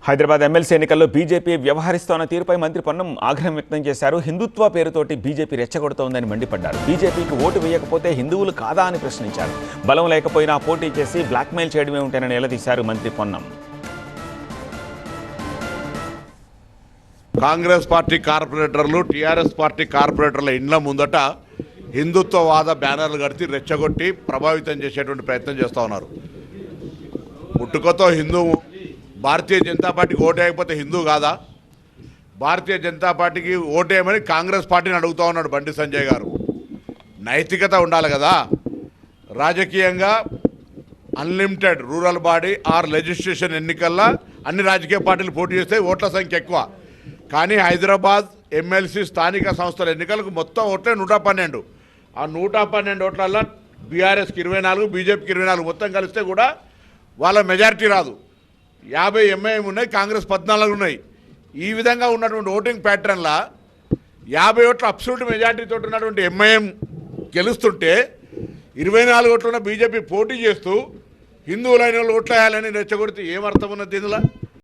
Hyderabad MLC ఎన్నికల్లో BJP వ్యవహరిస్తోన్న తీరుపై మంత్రి పొన్నం ఆగ్రహం వ్యక్తం చేశారు. హిందుత్వ పేరుతోటి బీజేపీ రెచ్చగొడుతోందని మండిపడ్డారు. బీజేపీకి ఓటు వేయకపోతే హిందువులు కాదా అని ప్రశ్నించారు. బలం లేకపోయినా పోటీ చేసి బ్లాక్మెయిల్ చేయడమే ఉంటేనని నిలదీశారు మంత్రి పొన్నం. కాంగ్రెస్ పార్టీ కార్పొరేటర్లు టీఆర్ఎస్ పార్టీ కార్పొరేటర్ల ఇండ్ల ముందట హిందుత్వవాద బ్యానర్లు కడితే రెచ్చగొట్టి ప్రభావితం చేసేటువంటి ప్రయత్నం చేస్తూ ఉన్నారు. పుట్టుకతో హిందూ భారతీయ జనతా పార్టీకి ఓటేయకపోతే హిందూ కాదా? భారతీయ జనతా పార్టీకి ఓటేయమని కాంగ్రెస్ పార్టీని అడుగుతూ ఉన్నాడు బండి సంజయ్ గారు. నైతికత ఉండాలి కదా. రాజకీయంగా unlimited rural body or legislation ఎన్నికల్లో అన్ని రాజకీయ పార్టీలు పోటీ చేస్తే ఓట్ల సంఖ్య ఎక్కువ. కానీ హైదరాబాద్ ఎమ్మెల్సీ స్థానిక సంస్థల ఎన్నికలకు మొత్తం ఓట్లే 112. ఆ 112 ఓట్లల్లో బీఆర్ఎస్కి 24, బీజేపీకి 24 మొత్తం కలిస్తే కూడా వాళ్ళ మెజారిటీ రాదు. 50 ఎంఐఎం ఉన్నాయి, కాంగ్రెస్ 14 ఉన్నాయి. ఈ విధంగా ఉన్నటువంటి ఓటింగ్ ప్యాటర్న్లా 50 ఓట్ల అబ్సల్యూట్ మెజారిటీతో ఉన్నటువంటి ఎంఐఎం గెలుస్తుంటే 24 ఓట్లున్న బీజేపీ పోటీ చేస్తూ హిందువులైన వాళ్ళు ఓట్లు వేయాలని రెచ్చగొడితే ఏమర్థం ఉన్నది ఇందులో?